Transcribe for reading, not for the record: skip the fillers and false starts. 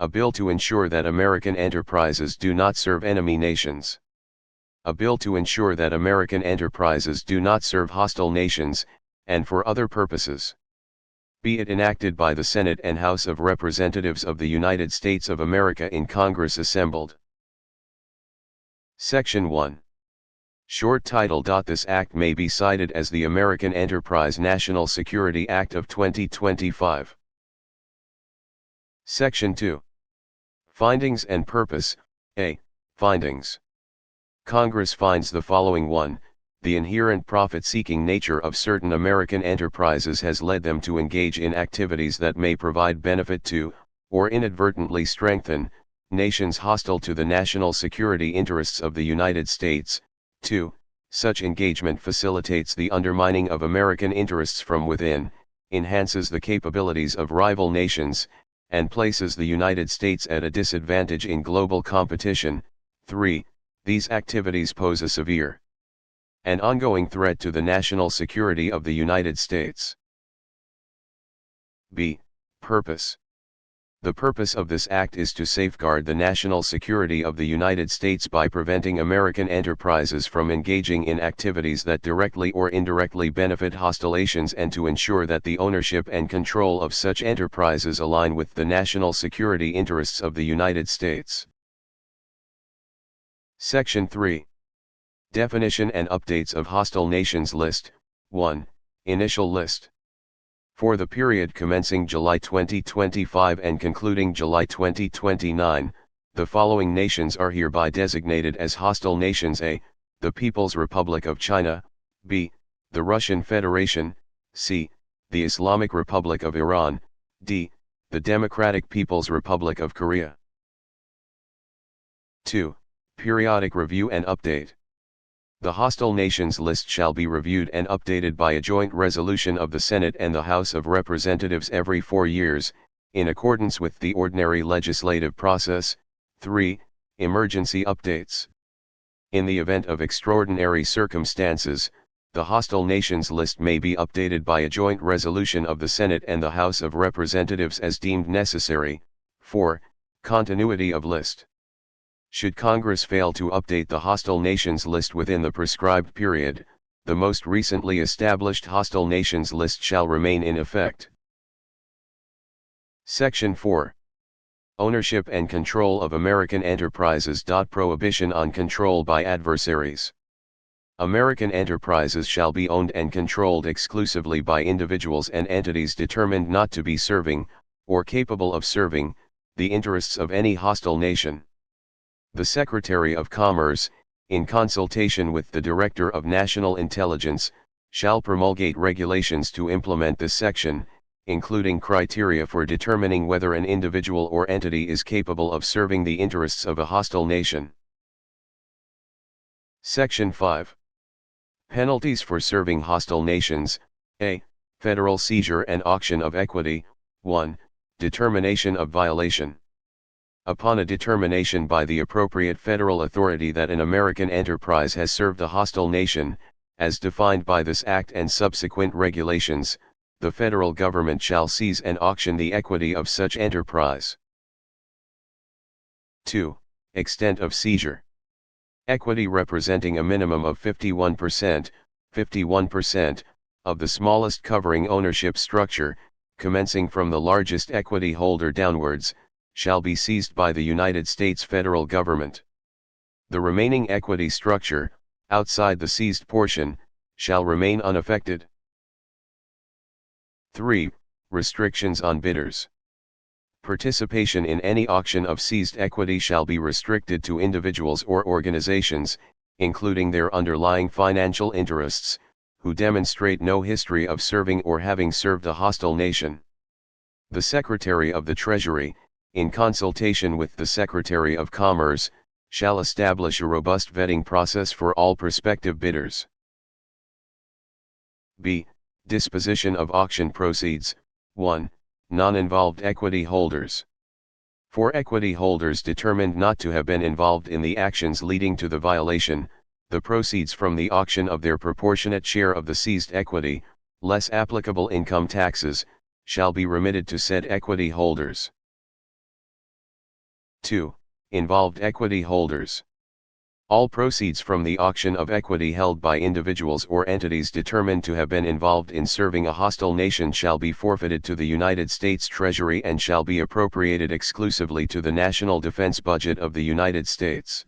A bill to ensure that American enterprises do not serve enemy nations. A bill to ensure that American enterprises do not serve hostile nations, and for other purposes. Be it enacted by the Senate and House of Representatives of the United States of America in Congress assembled. Section 1. Short title. This act may be cited as the American Enterprise National Security Act of 2025. Section 2. Findings and purpose. A. Findings. Congress finds the following. 1. The inherent profit-seeking nature of certain American enterprises has led them to engage in activities that may provide benefit to, or inadvertently strengthen, nations hostile to the national security interests of the United States. 2. Such engagement facilitates the undermining of American interests from within, enhances the capabilities of rival nations, and places the United States at a disadvantage in global competition. 3. These activities pose a severe and ongoing threat to the national security of the United States. B. Purpose. The purpose of this act is to safeguard the national security of the United States by preventing American enterprises from engaging in activities that directly or indirectly benefit hostile nations, and to ensure that the ownership and control of such enterprises align with the national security interests of the United States. Section 3. Definition and updates of hostile nations list. 1. Initial list. For the period commencing July 2025 and concluding July 2029, the following nations are hereby designated as hostile nations: A. The People's Republic of China, B. The Russian Federation, C. The Islamic Republic of Iran, D. The Democratic People's Republic of Korea. 2. Periodic review and update. The hostile nations list shall be reviewed and updated by a joint resolution of the Senate and the House of Representatives every 4 years, in accordance with the ordinary legislative process. 3. Emergency updates. In the event of extraordinary circumstances, the hostile nations list may be updated by a joint resolution of the Senate and the House of Representatives as deemed necessary. 4. Continuity of list. Should Congress fail to update the hostile nations list within the prescribed period, the most recently established hostile nations list shall remain in effect. Section 4. Ownership and control of American enterprises. Prohibition on control by adversaries. American enterprises shall be owned and controlled exclusively by individuals and entities determined not to be serving, or capable of serving, the interests of any hostile nation. The Secretary of Commerce, in consultation with the Director of National Intelligence, shall promulgate regulations to implement this section, including criteria for determining whether an individual or entity is capable of serving the interests of a hostile nation. Section 5. Penalties for serving hostile nations. A. Federal seizure and auction of equity. 1. Determination of violation. Upon a determination by the appropriate federal authority that an American enterprise has served a hostile nation, as defined by this act and subsequent regulations, the federal government shall seize and auction the equity of such enterprise. 2. Extent of seizure. Equity representing a minimum of 51%, of the smallest covering ownership structure, commencing from the largest equity holder downwards, shall be seized by the United States federal government. The remaining equity structure, outside the seized portion, shall remain unaffected. 3. Restrictions on bidders. Participation in any auction of seized equity shall be restricted to individuals or organizations, including their underlying financial interests, who demonstrate no history of serving or having served a hostile nation. The Secretary of the Treasury, in consultation with the Secretary of Commerce, shall establish a robust vetting process for all prospective bidders. B. Disposition of auction proceeds. 1. Non-involved equity holders. For equity holders determined not to have been involved in the actions leading to the violation, the proceeds from the auction of their proportionate share of the seized equity, less applicable income taxes, shall be remitted to said equity holders. 2. Involved equity holders. All proceeds from the auction of equity held by individuals or entities determined to have been involved in serving a hostile nation shall be forfeited to the United States Treasury and shall be appropriated exclusively to the national defense budget of the United States.